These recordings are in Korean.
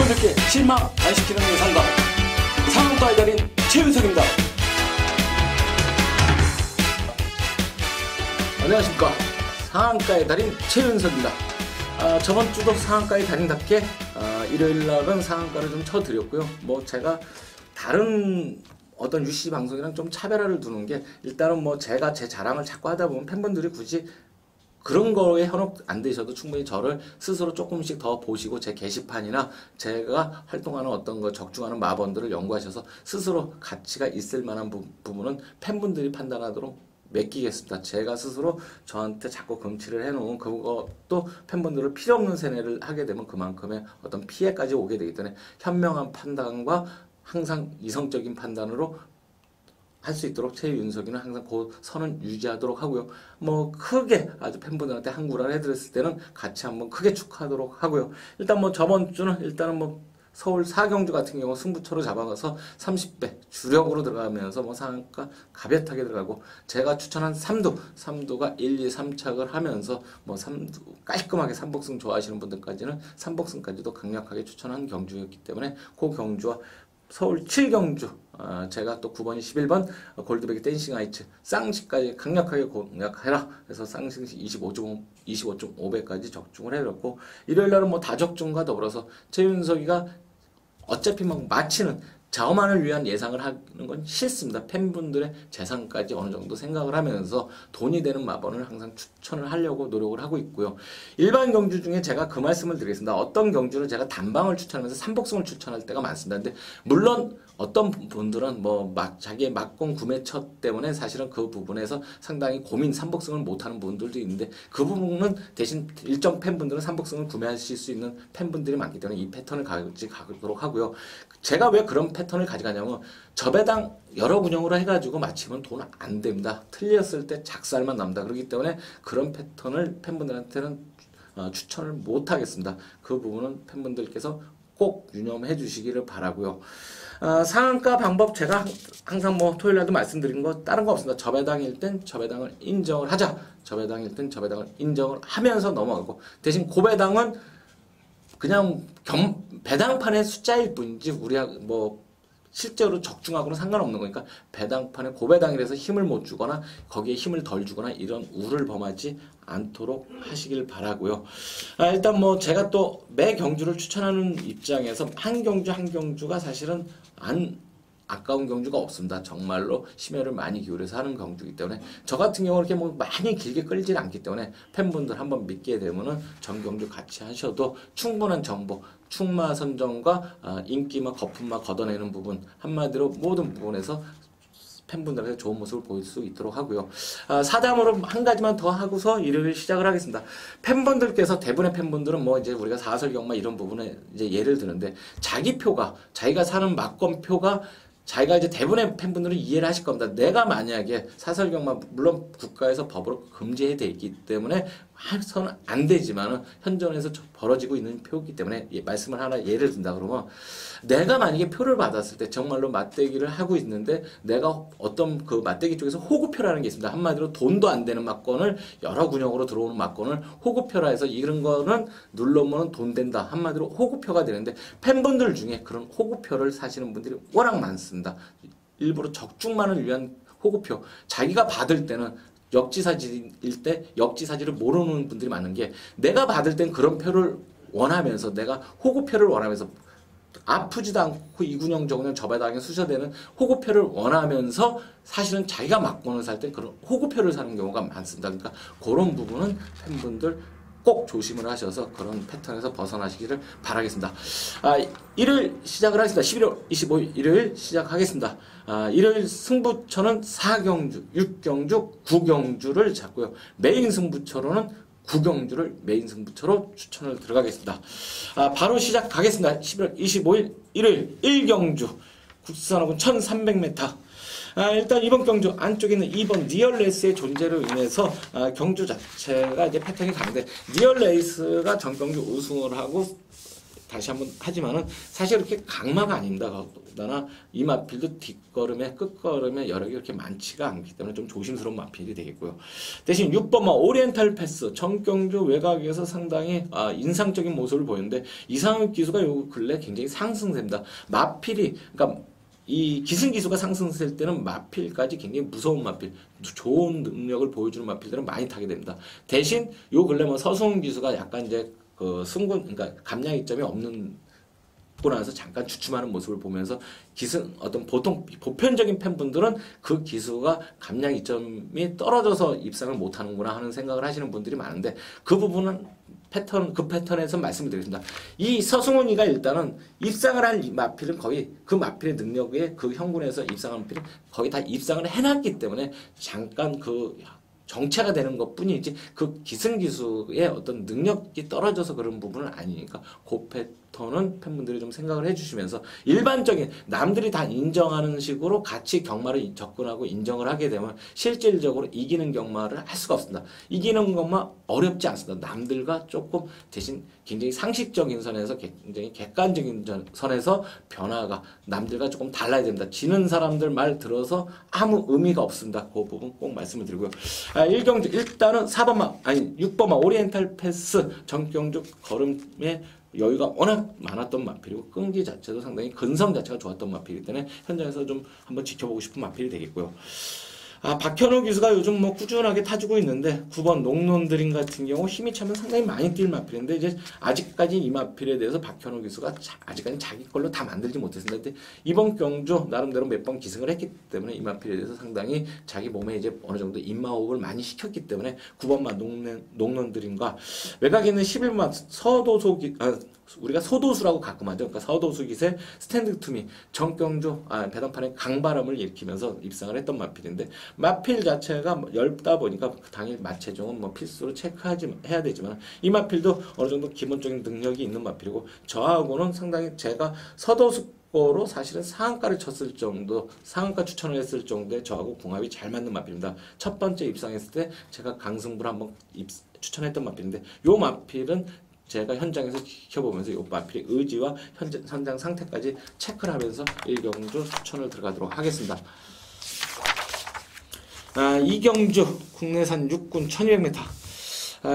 팬분들께 실망 안 시키는 예상가 상한가의 달인 최윤석입니다. 안녕하십니까. 상한가의 달인 최윤석입니다. 저번 주도 상한가의 달인답게 일요일날은 상한가를 좀 쳐드렸고요. 뭐 제가 다른 어떤 UC 방송이랑 좀 차별화를 두는 게, 일단은 뭐 제가 제 자랑을 자꾸 하다 보면 팬분들이 굳이 그런 거에 현혹 안 되셔도 충분히 저를 스스로 조금씩 더 보시고 제 게시판이나 제가 활동하는 어떤 거 적중하는 마번들을 연구하셔서 스스로 가치가 있을 만한 부분은 팬분들이 판단하도록 맡기겠습니다. 제가 스스로 저한테 자꾸 금치를 해놓은 그것도 팬분들을 필요 없는 세뇌를 하게 되면 그만큼의 어떤 피해까지 오게 되기 때문에 현명한 판단과 항상 이성적인 판단으로 할 수 있도록 최윤석이는 항상 그 선은 유지하도록 하고요. 뭐 크게 아주 팬분들한테 한구라를 해드렸을 때는 같이 한번 크게 축하하도록 하고요. 일단 뭐 저번 주는 일단은 뭐 서울 사경주 같은 경우 승부처로 잡아가서 30배 주력으로 들어가면서 뭐 상한가 가볍게 들어가고, 제가 추천한 삼두가 1, 2, 3착을 하면서 뭐 삼두 깔끔하게 삼복승 좋아하시는 분들까지는 삼복승까지도 강력하게 추천한 경주였기 때문에 그 경주와 서울 7경주 제가 또 9번이 11번 골드백이 댄싱 아이츠 쌍시까지 강력하게 공략해라 그래서 쌍시 25.5배까지 적중을 해드렸고, 일요일날은 뭐 다적중과 더불어서 최윤석이가 어차피 막 마치는 자업만을 위한 예상을 하는 건 싫습니다. 팬분들의 재산까지 어느 정도 생각을 하면서 돈이 되는 마번을 항상 추천을 하려고 노력을 하고 있고요. 일반 경주 중에 제가 그 말씀을 드리겠습니다. 어떤 경주를 제가 단방을 추천하면서 삼복승을 추천할 때가 많습니다. 근데 물론 어떤 분들은 뭐 자기의 막공 구매처 때문에 사실은 그 부분에서 상당히 고민 삼복승을 못하는 분들도 있는데, 그 부분은 대신 일정 팬분들은 삼복승을 구매하실 수 있는 팬분들이 많기 때문에 이 패턴을 가지도록 하고요. 제가 왜 그런 패턴을 가져가냐면, 저배당 여러 운영으로 해가지고 마치면 돈 안 됩니다. 틀렸을 때 작살만 납니다. 그렇기 때문에 그런 패턴을 팬분들한테는 추천을 못 하겠습니다. 그 부분은 팬분들께서 꼭 유념해 주시기를 바라고요. 상한가 방법 제가 항상 뭐 토요일날도 말씀드린 거 다른 거 없습니다. 저배당일 땐 저배당을 인정을 하자. 저배당일 땐 저배당을 인정을 하면서 넘어가고, 대신 고배당은 그냥 배당판의 숫자일 뿐이지 우리가 뭐 실제로 적중하고는 상관없는 거니까, 배당판에 고배당이라서 힘을 못 주거나 거기에 힘을 덜 주거나 이런 우를 범하지 않도록 하시길 바라고요. 일단 뭐 제가 또 매 경주를 추천하는 입장에서 한 경주가 사실은 아까운 경주가 없습니다. 정말로 심혈을 많이 기울여서 하는 경주이기 때문에, 저 같은 경우는 이렇게 뭐 많이 길게 끌지 않기 때문에 팬분들 한번 믿게 되면은 전 경주 같이 하셔도 충분한 정보, 충마 선정과 인기마 거품마 걷어내는 부분, 한마디로 모든 부분에서 팬분들한테 좋은 모습을 보일 수 있도록 하고요. 사담으로 한 가지만 더 하고서 일요일 시작을 하겠습니다. 팬분들께서, 대부분의 팬분들은 뭐 이제 우리가 사설경마 이런 부분에 이제 예를 드는데, 자기 표가, 자기가 사는 막건표가 자기가 이제 대부분의 팬분들은 이해를 하실 겁니다. 내가 만약에 사설경마, 물론 국가에서 법으로 금지해 돼 있기 때문에 해서는 안 되지만은 현존에서 벌어지고 있는 표이기 때문에 말씀을 하나 예를 든다 그러면, 내가 만약에 표를 받았을 때 정말로 맞대기를 하고 있는데 내가 어떤 그 맞대기 쪽에서 호구표라는 게 있습니다. 한마디로 돈도 안 되는 막건을, 여러 군역으로 들어오는 막건을 호구표라 해서 이런 거는 눌러보면 돈 된다. 한마디로 호구표가 되는데, 팬분들 중에 그런 호구표를 사시는 분들이 워낙 많습니다. 일부러 적중만을 위한 호구표, 자기가 받을 때는 역지사지일 때 역지사지를 모르는 분들이 많은 게, 내가 받을 땐 그런 표를 원하면서, 내가 호구표를 원하면서 아프지도 않고 이군형 저군형 저배당에 수셔되는 호구표를 원하면서 사실은 자기가 막건을 살 때 그런 호구표를 사는 경우가 많습니다. 그러니까 그런 부분은 팬분들 꼭 조심을 하셔서 그런 패턴에서 벗어나시기를 바라겠습니다. 일요일 시작을 하겠습니다. 11월 25일 일요일 시작하겠습니다. 일요일 승부처는 4경주, 6경주, 9경주를 잡고요. 메인 승부처로는 9경주를 메인 승부처로 추천을 들어가겠습니다. 바로 시작하겠습니다. 11월 25일 일요일 1경주 국산호군 1300m. 일단 이번 경주 안쪽에 있는 2번 니얼레이스의 존재로 인해서 경주 자체가 이제 패턴이 강한데, 니얼레이스가 전 경주 우승을 하고 다시 한번 하지만은 사실 이렇게 강마가 아닙니다. 더나 이 마필도 뒷걸음에 끝걸음에 여러 개 이렇게 많지가 않기 때문에 좀 조심스러운 마필이 되겠고요. 대신 6번 오리엔탈 패스 정경주 외곽에서 상당히 인상적인 모습을 보이는데 이상욱 기수가 요 근래 굉장히 상승세입니다. 마필이 그러니까 이 기승기수가 상승했을 때는 마필까지 굉장히 무서운 마필, 좋은 능력을 보여주는 마필들은 많이 타게 됩니다. 대신 요 근래 뭐 서승훈 기수가 약간 이제 그 승군, 그러니까 감량 이점이 없는 고 나서 잠깐 주춤하는 모습을 보면서 어떤 보통 보편적인 팬분들은 그 기수가 감량 이점이 떨어져서 입상을 못하는구나 하는 생각을 하시는 분들이 많은데 그 부분은 그 패턴에서 말씀을 드리겠습니다. 이 서승훈이가 일단은 입상을 할 마필은 거의 그 마필의 능력에 그 형군에서 입상한 마필은 거의 다 입상을 해놨기 때문에 잠깐 그 정체가 되는 것 뿐이지 그 기승기수의 어떤 능력이 떨어져서 그런 부분은 아니니까 그 패턴은 팬분들이 좀 생각을 해주시면서 일반적인 남들이 다 인정하는 식으로 같이 경마를 접근하고 인정을 하게 되면 실질적으로 이기는 경마를 할 수가 없습니다. 이기는 경마 어렵지 않습니다. 남들과 조금 대신 굉장히 상식적인 선에서 굉장히 객관적인 선에서 변화가 남들과 조금 달라야 됩니다. 지는 사람들 말 들어서 아무 의미가 없습니다. 그 부분 꼭 말씀을 드리고요. 1경주 일단은 6번마 오리엔탈 패스 정경주 걸음의 여유가 워낙 많았던 마필이고 끈기 자체도 상당히 근성 자체가 좋았던 마필이기 때문에 현장에서 좀 한번 지켜보고 싶은 마필이 되겠고요. 박현우 기수가 요즘 뭐 꾸준하게 타주고 있는데 9번 농론드림 같은 경우 힘이 차면 상당히 많이 뛸 마필인데 이제 아직까지 이 마필에 대해서 박현우 기수가 아직까지 자기 걸로 다 만들지 못했습니다. 근데 이번 경주 나름대로 몇 번 기승을 했기 때문에 이 마필에 대해서 상당히 자기 몸에 이제 어느 정도 입마호흡을 많이 시켰기 때문에 9번마 농론드림과 외곽에 있는 11번 우리가 소도수라고 가끔 하죠. 그러니까 서도수 기세 스탠드 투미 정경주 배당판에 강바람을 일으키면서 입상을 했던 마필인데 마필 자체가 얇다 보니까 당일 마체종은 뭐 필수로 해야 되지만 이 마필도 어느 정도 기본적인 능력이 있는 마필이고 저하고는 상당히 제가 서도수 거로 사실은 상한가를 쳤을 정도, 상한가 추천을 했을 정도의 저하고 궁합이 잘 맞는 마필입니다. 첫 번째 입상했을 때 제가 강승부를 한번 추천했던 마필인데 요 마필은 제가 현장에서 지켜보면서 이 마필의 의지와 현장 상태까지 체크를 하면서 1경주 추천을 들어가도록 하겠습니다. 2경주 국내산 육군 1200m.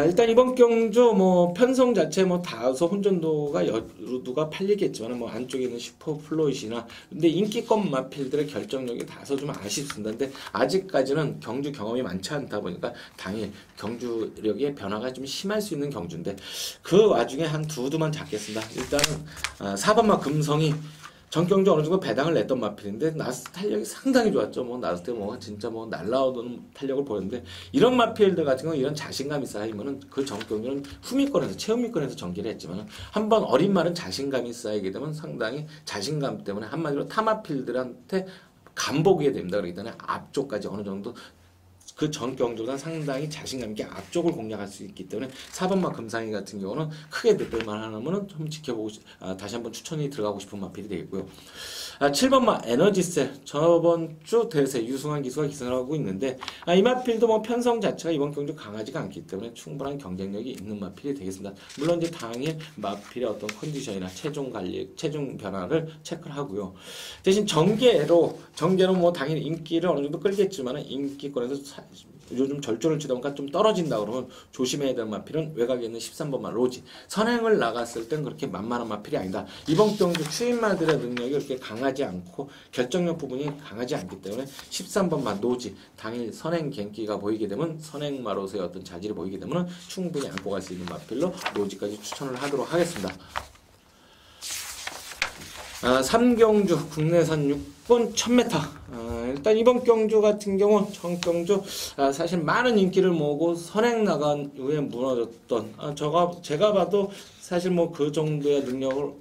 일단 이번 경주 뭐 편성 자체 뭐 다소 혼전도가 여루두가 팔리겠지만 뭐 안쪽에 있는 슈퍼플로이시나 근데 인기권 마필들의 결정력이 다소 좀 아쉽습니다. 근데 아직까지는 경주 경험이 많지 않다 보니까 당일 경주력의 변화가 좀 심할 수 있는 경주인데 그 와중에 한 두 두만 잡겠습니다. 일단은 4번마 금성이 정경주 어느 정도 배당을 냈던 마필인데 나스 탄력이 상당히 좋았죠. 뭐 나스 때 뭐 진짜 뭐 날라오는 탄력을 보였는데 이런 마필들 같은 경우 이런 자신감이 쌓이면은 그 정경주는 후미권에서 최후미권에서 전개를 했지만 한번 어린 말은 자신감이 쌓이게 되면 상당히 자신감 때문에 한마디로 타 마필들한테 간보게 됩니다. 그렇기 때문에 앞쪽까지 어느 정도 그 전 경주보다 상당히 자신감 있게 앞쪽을 공략할 수 있기 때문에 4번마 금상이 같은 경우는 크게 득볼만 하면은 좀 지켜보고 다시 한번 추천이 들어가고 싶은 마필이 되겠고요. 7번마 에너지셀 저번 주 대세 유승환 기수가 기승을 하고 있는데 이 마필도 뭐 편성 자체가 이번 경주 강하지가 않기 때문에 충분한 경쟁력이 있는 마필이 되겠습니다. 물론 이제 당일 마필의 어떤 컨디션이나 체중 관리, 체중 변화를 체크를 하고요. 대신 전개로 뭐 당일 인기를 어느 정도 끌겠지만 인기권에서 요즘 절조를 치다 보니까 좀 떨어진다 그러면 조심해야 될 마필은 외곽에 있는 13번마 로지. 선행을 나갔을 땐 그렇게 만만한 마필이 아니다. 이번 경주 추임마들의 능력이 그렇게 강하지 않고 결정력 부분이 강하지 않기 때문에 13번마 노지. 당일 선행 갱기가 보이게 되면 선행마로서의 어떤 자질이 보이게 되면 충분히 안고 갈 수 있는 마필로 노지까지 추천을 하도록 하겠습니다. 3경주 국내산 육군 1000m. 일단 이번 경주 같은 경우 정경주 사실 많은 인기를 모으고 선행 나간 이후에 무너졌던 제가 봐도 사실 뭐 그 정도의 능력을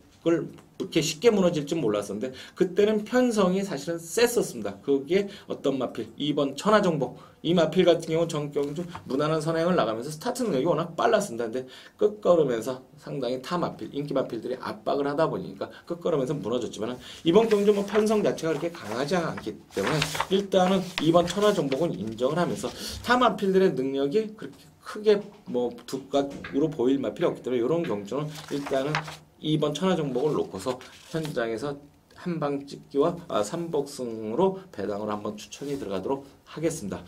그렇게 쉽게 무너질 줄 몰랐었는데 그때는 편성이 사실은 셌었습니다. 그게 어떤 마필 2번 천하정복 이 마필 같은 경우 정경주 무난한 선행을 나가면서 스타트 능력이 워낙 빨랐습니다. 근데 끝걸으면서 상당히 타 마필 인기 마필들이 압박을 하다 보니까 끝걸으면서 무너졌지만 이번 경주 뭐 편성 자체가 그렇게 강하지 않기 때문에 일단은 2번 천하정복은 인정을 하면서 타 마필들의 능력이 그렇게 크게 뭐 두각으로 보일 마필이 없기 때문에 이런 경주는 일단은 2번 천하정복을 놓고서 현장에서 한방 찍기와 3복승으로 배당을 한번 추천이 들어가도록 하겠습니다.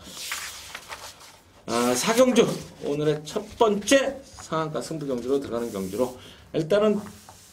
4경주 오늘의 첫 번째 상한가 승부 경주로 들어가는 경주로 일단은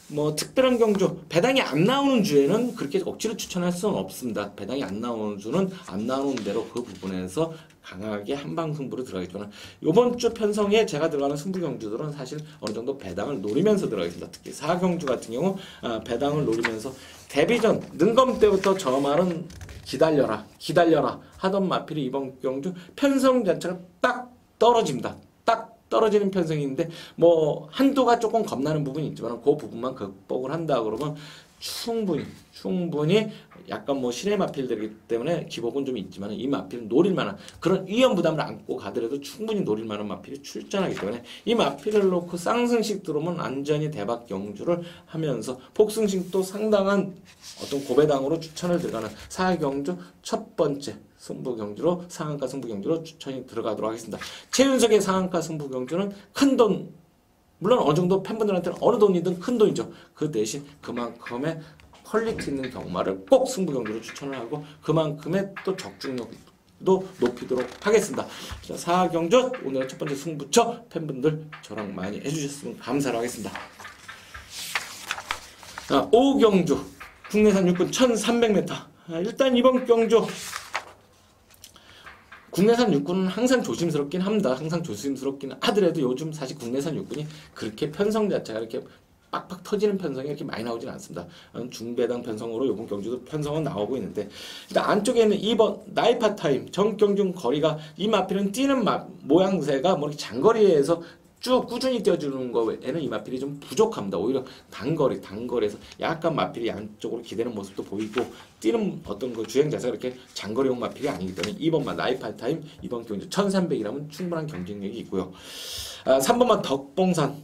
뭐 특별한 경주 배당이 안 나오는 주에는 그렇게 억지로 추천할 수는 없습니다. 배당이 안 나오는 주는 안 나오는 대로 그 부분에서 강하게 한방 승부로 들어가겠지만 이번 주 편성에 제가 들어가는 승부 경주들은 사실 어느 정도 배당을 노리면서 들어가겠습니다. 특히 4경주 같은 경우 배당을 노리면서 데뷔전 능검 때부터 저 말은 기다려라 하던 마필이 이번 경주 편성 자체가 딱 떨어집니다. 딱 떨어지는 편성인데 뭐 한도가 조금 겁나는 부분이 있지만 그 부분만 극복을 한다 그러면 충분히 약간 뭐 신의 마필들이기 때문에 기복은 좀 있지만 이 마필은 노릴만한 그런 위험 부담을 안고 가더라도 충분히 노릴만한 마필이 출전하기 때문에 이 마필을 놓고 쌍승식 들어오면 안전히 대박 경주를 하면서 폭승식도 상당한 어떤 고배당으로 추천을 들어가는 4경주 첫 번째 승부 경주로 상한가 승부 경주로 추천이 들어가도록 하겠습니다. 최윤석의 상한가 승부 경주는 큰 돈 물론 어느 정도 팬분들한테는 어느 돈이든 큰 돈이죠. 그 대신 그만큼의 퀄리티 있는 경마를 꼭 승부 경주로 추천을 하고 그만큼의 또 적중력도 높이도록 하겠습니다. 자, 4경주 오늘의 첫 번째 승부처 팬분들 저랑 많이 해주셨으면 감사를 하겠습니다. 5경주 국내산 육군 1300m 일단 이번 경주 국내산 육군은 항상 조심스럽긴 합니다. 항상 조심스럽긴 하더라도 요즘 사실 국내산 육군이 그렇게 편성 자체가 이렇게 빡빡 터지는 편성이 이렇게 많이 나오진 않습니다. 중배당 편성으로 이번 경주도 편성은 나오고 있는데 일단 안쪽에 있는 2번 나이파 타임 정경중 거리가 이 마필은 뛰는 모양새가 뭐 이렇게 장거리에서 쭉 꾸준히 뛰어주는 거에는 이 마필이 좀 부족합니다. 오히려 단거리에서 약간 마필이 양쪽으로 기대는 모습도 보이고 뛰는 어떤 그 주행 자세가 이렇게 장거리용 마필이 아니기 때문에 2번만 나이파 타임 이번 경주 1300이라면 충분한 경쟁력이 있고요. 3번만 덕봉산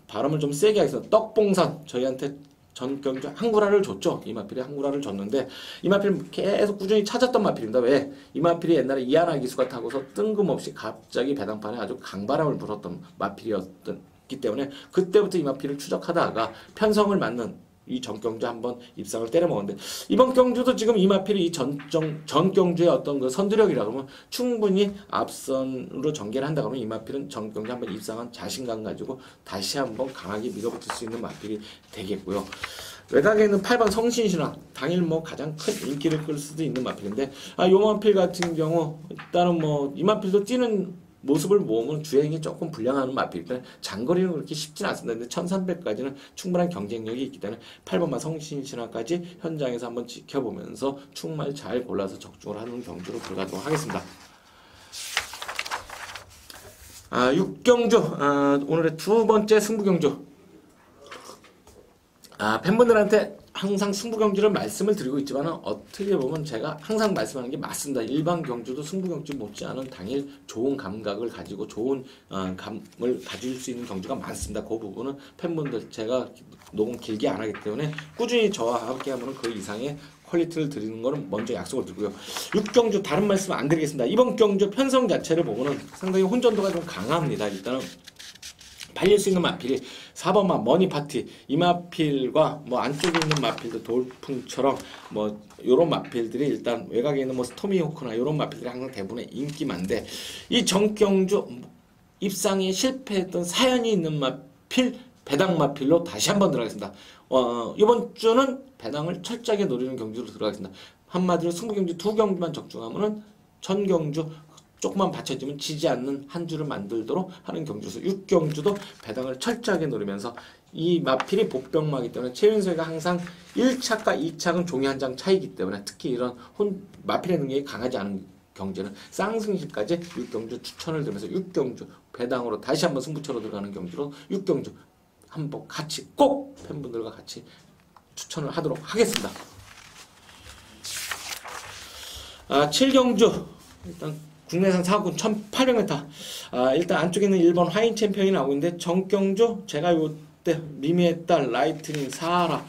발음을 좀 세게 하겠습니다. 떡봉산 저희한테 전 경주 한구라를 줬죠. 이 마필이 한구라를 줬는데 이 마필 계속 꾸준히 찾았던 마필입니다. 왜? 이 마필이 옛날에 이하나 기수가 타고서 뜬금없이 갑자기 배당판에 아주 강바람을 불었던 마필이었기 때문에 그때부터 이 마필을 추적하다가 편성을 맞는 이 전경주 한번 입상을 때려먹었는데 이번 경주도 지금 이 마필이 이 전경주의 어떤 그 선두력이라 그러면 충분히 앞선으로 전개를 한다 그러면 이 마필은 전경주 한번 입상한 자신감 가지고 다시 한번 강하게 밀어붙일 수 있는 마필이 되겠고요. 외곽에 있는 8번 성신신화 당일 뭐 가장 큰 인기를 끌 수도 있는 마필인데 요 마필 같은 경우 일단은 뭐 이 마필도 뛰는 모습을 모으면 주행이 조금 불량하는 마필이기 때문에 장거리는 그렇게 쉽지는 않습니다. 근데 1300까지는 충분한 경쟁력이 있기 때문에 8번만 성신신화까지 현장에서 한번 지켜보면서 충말 잘 골라서 적중을 하는 경주로 들어가도록 하겠습니다. 6경주 오늘의 두 번째 승부경주 팬분들한테 항상 승부경주를 말씀을 드리고 있지만 어떻게 보면 제가 항상 말씀하는 게 맞습니다. 일반 경주도 승부경주 못지않은 당일 좋은 감각을 가지고 좋은 감을 가질 수 있는 경주가 많습니다. 그 부분은 팬분들 제가 녹음 길게 안 하기 때문에 꾸준히 저와 함께 하면 그 이상의 퀄리티를 드리는 거는 먼저 약속을 드리고요. 6경주 다른 말씀 안 드리겠습니다. 이번 경주 편성 자체를 보면은 상당히 혼전도가 좀 강합니다. 일단은 팔릴 수 있는 마필이 4번만 머니파티 이 마필과 뭐 안쪽에 있는 마필도 돌풍처럼 뭐 요런 마필들이 일단 외곽에 있는 뭐 스토미호크나 요런 마필들이 항상 대부분의 인기만데 이 전경주 입상에 실패했던 사연이 있는 마필 배당 마필로 다시 한번 들어가겠습니다. 이번 주는 배당을 철저하게 노리는 경주로 들어가겠습니다. 한마디로 승부경주 2경주만 적중하면은 전경주 조금만 받쳐지면 지지 않는 한 주를 만들도록 하는 경주에서 6경주도 배당을 철저하게 노리면서 이 마필이 복병마기 때문에 최윤석이가 항상 1착과 2착은 종이 한 장 차이기 때문에 특히 이런 마필의 능력이 강하지 않은 경주는 쌍승식까지 6경주 추천을 드리면서 6경주 배당으로 다시 한번 승부처로 들어가는 경주로 6경주 한번 같이 꼭 팬분들과 같이 추천을 하도록 하겠습니다. 7경주 일단 국내산 사군 1800m 일단 안쪽에 있는 1번 화인 챔피언이 나오고 있는데 정경주 제가 요때 미미의 딸 라이트닝 사하라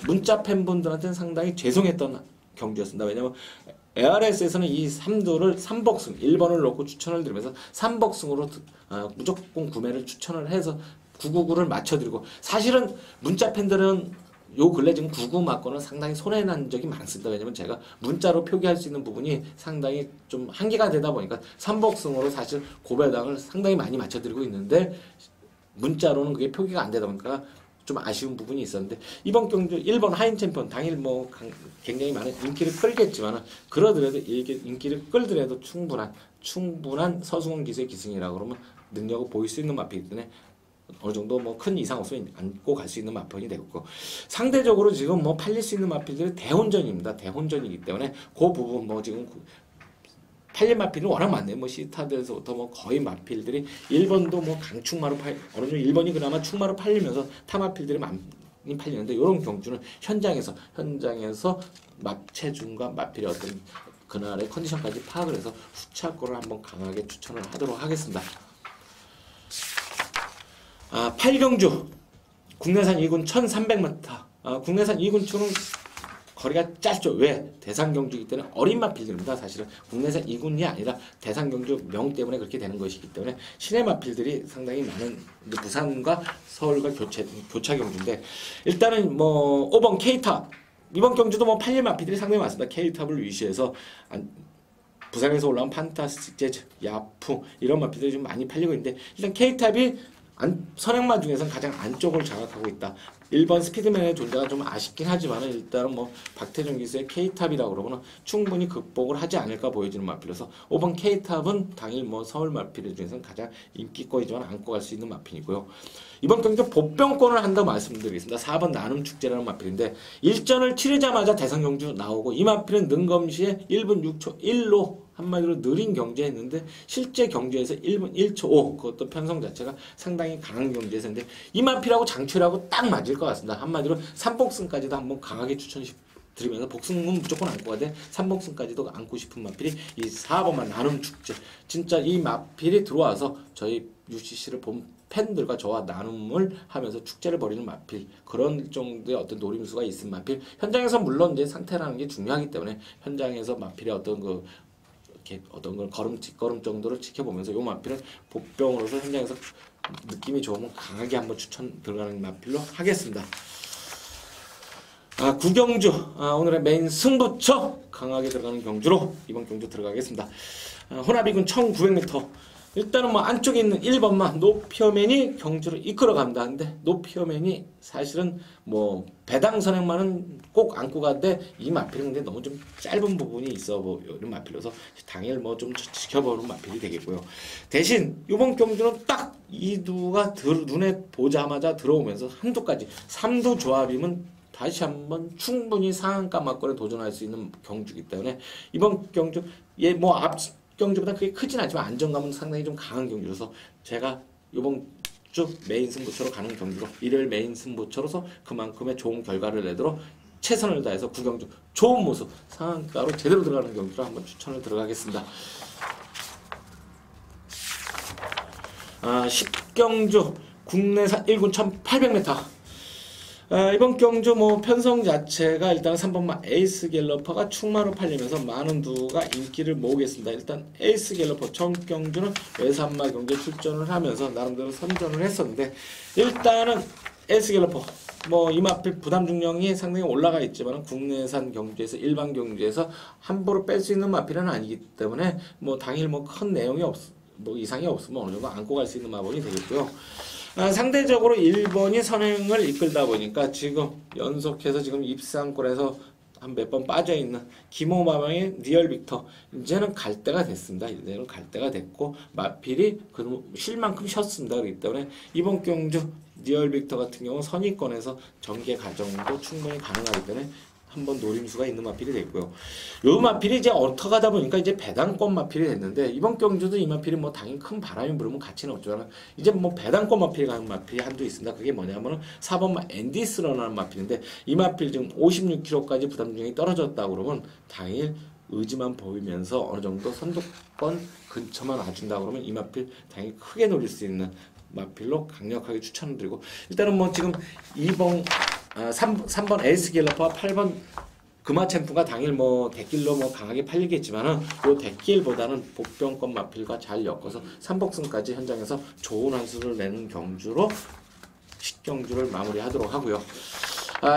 문자 팬분들한테는 상당히 죄송했던 경주였습니다. 왜냐면 ARS에서는 이 3도를 3복승 1번을 놓고 추천을 드리면서 3복승으로 무조건 구매를 추천을 해서 999를 맞춰드리고 사실은 문자 팬들은 요 근래 지금 99 맞고는 상당히 손해난 적이 많습니다. 왜냐면 제가 문자로 표기할 수 있는 부분이 상당히 좀 한계가 되다 보니까 삼복승으로 사실 고배당을 상당히 많이 맞춰드리고 있는데 문자로는 그게 표기가 안 되다 보니까 좀 아쉬운 부분이 있었는데 이번 경주 일본 하인 챔피언 당일 뭐 굉장히 많은 인기를 끌겠지만 그러더라도 이게 인기를 끌더라도 충분한 서승원 기수의 기승이라고 그러면 능력을 보일 수 있는 마피이기 때문에 어느 정도 뭐 큰 이상 없으면 안고 갈 수 있는 마편이 되고 상대적으로 지금 뭐 팔릴 수 있는 마필들이 대혼전입니다. 대혼전이기 때문에 그 부분 뭐 지금 팔린 마필은 워낙 많네요. 뭐 시타드에서부터 뭐 거의 마필들이 1번도 뭐 강충마로 어느 정도 1번이 그나마 충마로 팔리면서 타 마필들이 많이 팔리는데 이런 경주는 현장에서 체중과 마필의 어떤 그날의 컨디션까지 파악을 해서 후차권을 한번 강하게 추천을 하도록 하겠습니다. 8경주 국내산 2군 1300m 국내산 2군 추는 거리가 짧죠. 왜? 대상경주이기 때문에 어린 마필들입니다. 사실은 국내산 2군이 아니라 대상경주 명 때문에 그렇게 되는 것이기 때문에 시내 마필들이 상당히 많은 부산과 서울과 교차 경주인데 일단은 뭐 5번 K탑 이번 경주도 뭐 팔릴 마필들이 상당히 많습니다. K탑을 위시해서 부산에서 올라온 판타스틱 재즈, 야풍 이런 마필들이 좀 많이 팔리고 있는데 일단 K탑이 선행마 중에서는 가장 안쪽을 장악하고 있다. 1번 스피드맨의 존재가 좀 아쉽긴 하지만 일단은 뭐 박태준 기수의 K탑이라고 그러면 충분히 극복을 하지 않을까 보여지는 마필이라서 5번 K탑은 당일 뭐 서울 마필 중에서는 가장 인기거이지만 안고 갈 수 있는 마필이고요. 이번 경기 보병권을 한다고 말씀드리겠습니다. 4번 나눔 축제라는 마필인데 일전을 치르자마자 대선 경주 나오고 이 마필은 능검시에 1분 6초 1로 한마디로 느린 경주했는데 실제 경주에서 1분 1초 5 그것도 편성 자체가 상당히 강한 경주였는데 이 마필하고 장철하고 딱 맞을 것 같습니다. 한마디로 3복승까지도 한번 강하게 추천드리면서 복승은 무조건 안고 가되 3복승까지도 안고 싶은 마필이 이 4번만 나눔 축제 진짜 이 마필이 들어와서 저희 UCC를 본 팬들과 저와 나눔을 하면서 축제를 벌이는 마필 그런 정도의 어떤 노림수가 있은 마필 현장에서 물론 이제 상태라는 게 중요하기 때문에 현장에서 마필의 어떤 어떤 걸 뒷걸음 정도를 지켜보면서 요 마필은 복병으로서 현장에서 느낌이 좋으면 강하게 한번 추천 들어가는 마필로 하겠습니다. 9경주 오늘의 메인 승부처 강하게 들어가는 경주로 이번 경주 들어가겠습니다. 혼합이군 1900m 일단은 뭐 안쪽에 있는 1번만 노피어맨이 경주를 이끌어 간다. 근데 노피어맨이 사실은 뭐 배당 선행만은 꼭 안고 가는데 이 마필은 근데 너무 좀 짧은 부분이 있어 보이는 마필로서 당일 뭐 좀 지켜보는 마필이 되겠고요. 대신 이번 경주는 딱 이두가 눈에 보자마자 들어오면서 한두까지 3두 조합이면 다시 한번 충분히 상한가 막권에 도전할 수 있는 경주이기 때문에 이번 경주 뭐 앞 경주보다 그게 크진 않지만 안정감은 상당히 좀 강한 경주로서 제가 이번 주 메인 승부처로 가는 경주로 일요일 메인 승부처로서 그만큼의 좋은 결과를 내도록 최선을 다해서 9경주 좋은 모습 상한가로 제대로 들어가는 경주로 한번 추천을 들어가겠습니다. 10경주 국내산 1군 1800m 이번 경주 뭐 편성 자체가 일단 3번마 에이스 갤러퍼가 충마로 팔리면서 많은 두가 인기를 모으겠습니다. 일단 에이스 갤러퍼 첫 경주는 외산마 경기에 출전을 하면서 나름대로 선전을 했었는데 일단은 에이스 갤러퍼 뭐 이 마필 부담 중량이 상당히 올라가 있지만 국내산 경주에서 일반 경주에서 함부로 뺄 수 있는 마필은 아니기 때문에 뭐 당일 뭐 큰 내용이 뭐 이상이 없으면 어느 정도 안고 갈 수 있는 마법이 되겠고요. 상대적으로 1번이 선행을 이끌다 보니까 지금 연속해서 지금 입상권에서 한 몇 번 빠져있는 김호마방의 리얼 빅터 이제는 갈 때가 됐습니다. 이제는 갈 때가 됐고 마필이 쉴 만큼 쉬었습니다. 그렇기 때문에 이번 경주 리얼 빅터 같은 경우는 선의권에서 전개 과정도 충분히 가능하기 때문에 한번 노림수가 있는 마필이 됐고요. 요 마필이 이제 어터가다 보니까 이제 배당권 마필이 됐는데 이번 경주도 이 마필이 뭐 당연히 큰 바람이 불으면 가치는 없지만 이제 뭐 배당권 마필이 가는 마필이 한두 있습니다. 그게 뭐냐면은 4번마 앤디스러라는 마필인데 이 마필 지금 56kg까지 부담 중량이 떨어졌다고 그러면 당일 의지만 보이면서 어느 정도 선두권 근처만 와준다 그러면 이 마필 당연히 크게 노릴 수 있는 마필로 강력하게 추천드리고 일단은 뭐 지금 3번 에이스 갤러퍼와 8번 금화챔프가 당일 뭐 대길로 뭐 강하게 팔리겠지만은 요 대길보다는 복병권 마필과 잘 엮어서 3복승까지 현장에서 좋은 한 수를 내는 경주로 10경주를 마무리하도록 하고요.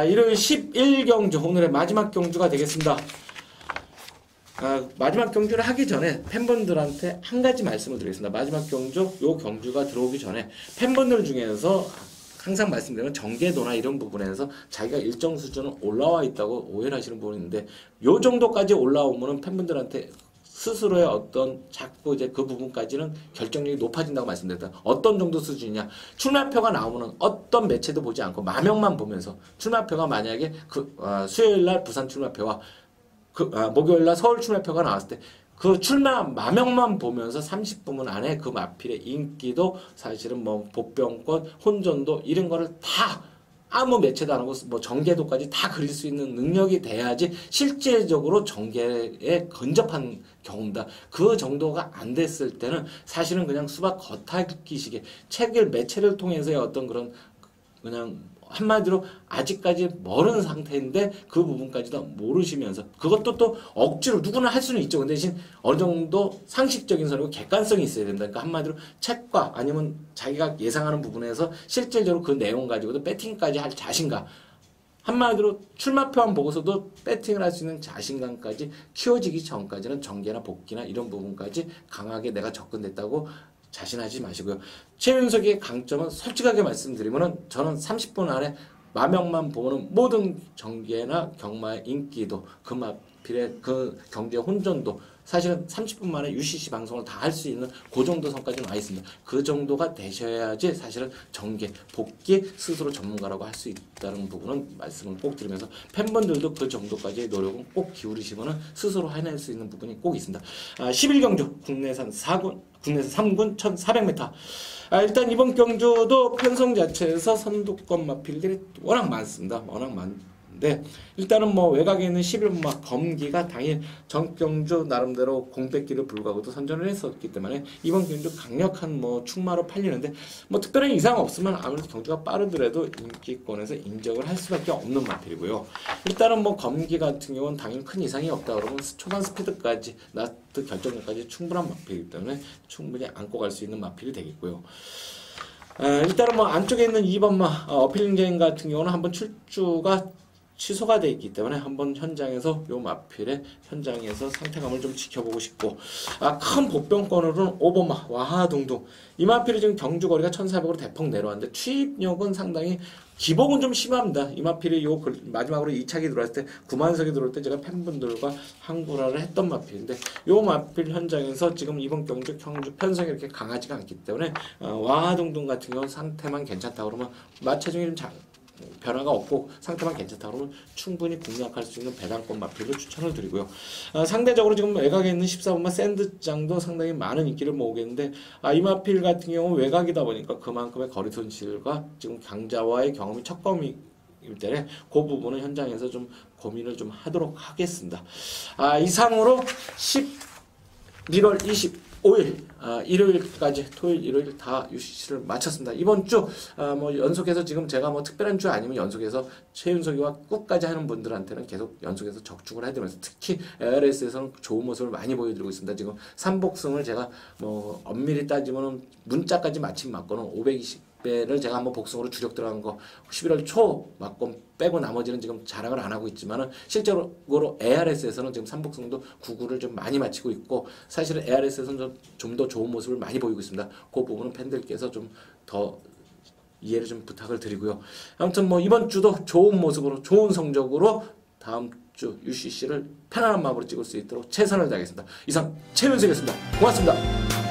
일요일 11경주 오늘의 마지막 경주가 되겠습니다. 마지막 경주를 하기 전에 팬분들한테 한 가지 말씀을 드리겠습니다. 마지막 경주, 요 경주가 들어오기 전에 팬분들 중에서 항상 말씀드리는 정계도나 이런 부분에서 자기가 일정 수준은 올라와 있다고 오해를 하시는 부분이 있는데, 요 정도까지 올라오면은 팬분들한테 스스로의 어떤 자꾸 이제 그 부분까지는 결정력이 높아진다고 말씀드렸다. 어떤 정도 수준이냐? 출마표가 나오면은 어떤 매체도 보지 않고 마명만 보면서, 출마표가 만약에 수요일날 부산 출마표와 목요일날 서울 출마표가 나왔을 때 그 출마 마명만 보면서 30분 안에 그 마필의 인기도 사실은 뭐 복병권, 혼전도 이런 거를 다 아무 매체도 안 하고 뭐 정계도까지 다 그릴 수 있는 능력이 돼야지 실제적으로 정계에 근접한 경우입니다. 그 정도가 안 됐을 때는 사실은 그냥 수박 겉핥기식의 책을 매체를 통해서의 어떤 그런 그냥 한마디로 아직까지 멀은 상태인데 그 부분까지도 모르시면서, 그것도 또 억지로 누구나 할 수는 있죠. 근데 대신 어느 정도 상식적인 선이고 객관성이 있어야 된다. 그러니까 한마디로 책과 아니면 자기가 예상하는 부분에서 실질적으로 그 내용 가지고도 배팅까지 할 자신감, 한마디로 출마표만 보고서도 배팅을 할 수 있는 자신감까지 키워지기 전까지는 정계나 복귀나 이런 부분까지 강하게 내가 접근됐다고 자신하지 마시고요. 최윤석의 강점은 솔직하게 말씀드리면은 저는 30분 안에 마명만 보는 모든 정계나 경마의 인기도, 그 마필의 그 경제 혼전도 사실은 30분 만에 UCC 방송을 다 할 수 있는 그 정도 선까지는 와 있습니다. 그 정도가 되셔야지 사실은 정계, 복귀 스스로 전문가라고 할 수 있다는 부분은 말씀을 꼭 드리면서, 팬분들도 그 정도까지의 노력은 꼭 기울이시면 스스로 해낼 수 있는 부분이 꼭 있습니다. 11경주 국내산 4군, 국내산 3군 1400m. 일단 이번 경주도 편성 자체에서 선두권 마필들이 워낙 많습니다. 워낙 많은데 일단은 뭐 외곽에 있는 11마 검기가 당일 전경주 나름대로 공백기를 불구하고도 선전을 했었기 때문에 이번 경주 강력한 뭐 충마로 팔리는데, 뭐 특별한 이상 없으면 아무래도 경주가 빠르더라도 인기권에서 인정을 할 수밖에 없는 마필이고요. 일단은 뭐 검기 같은 경우는 당일 큰 이상이 없다 그러면 초반 스피드까지 라스트 결정력까지 충분한 마필이기 때문에 충분히 안고 갈 수 있는 마필이 되겠고요. 일단은 뭐 안쪽에 있는 2번마 어필링제인 같은 경우는 한번 출주가 취소가 되어 있기 때문에 한번 현장에서 요 마필의 현장에서 상태감을 좀 지켜보고 싶고, 큰 복병권으로는 5번마 와하둥둥. 이 마필이 지금 경주 거리가 1400으로 대폭 내려왔는데 투입력은 상당히 기복은 좀 심합니다. 이 마필이 요 마지막으로 2차기 들어왔을 때 9만석이 들어올 때 제가 팬분들과 항구라를 했던 마필인데, 요 마필 현장에서 지금 이번 경주 편성이 이렇게 강하지가 않기 때문에 와하둥둥 같은 경우는 상태만 괜찮다 그러면 마체중이 좀 변화가 없고 상태만 괜찮다 그러면 충분히 공략할 수 있는 배당권 마필로 추천을 드리고요. 상대적으로 지금 외곽에 있는 14번마 샌드장도 상당히 많은 인기를 모으겠는데, 이 마필 같은 경우 외곽이다 보니까 그만큼의 거리 손실과 지금 강자와의 경험이 첫 검이기 때문에 그 부분은 현장에서 좀 고민을 좀 하도록 하겠습니다. 이상으로 11월 25일 일요일까지 토요일 일요일 다 UCC를 마쳤습니다. 이번 주 뭐 연속해서 지금 제가 뭐 특별한 주 아니면 연속해서 최윤석이와 끝까지 하는 분들한테는 계속 연속해서 적중을 해드리면서, 특히 ARS에서는 좋은 모습을 많이 보여드리고 있습니다. 지금 3복승을 제가 뭐 엄밀히 따지면 문자까지 마침 맞고는 520배를 제가 한번 복승으로 주력 들어간 거 11월 초 맞고 빼고 나머지는 지금 자랑을 안 하고 있지만은 실제로 ARS에서는 지금 3복승도 9구를 좀 많이 마치고 있고, 사실은 ARS에서는 좀 더 좋은 모습을 많이 보이고 있습니다. 그 부분은 팬들께서 좀 더 이해를 좀 부탁을 드리고요. 아무튼 뭐 이번 주도 좋은 모습으로 좋은 성적으로 다음 주 UCC를 편안한 마음으로 찍을 수 있도록 최선을 다하겠습니다. 이상 최윤석이었습니다. 고맙습니다.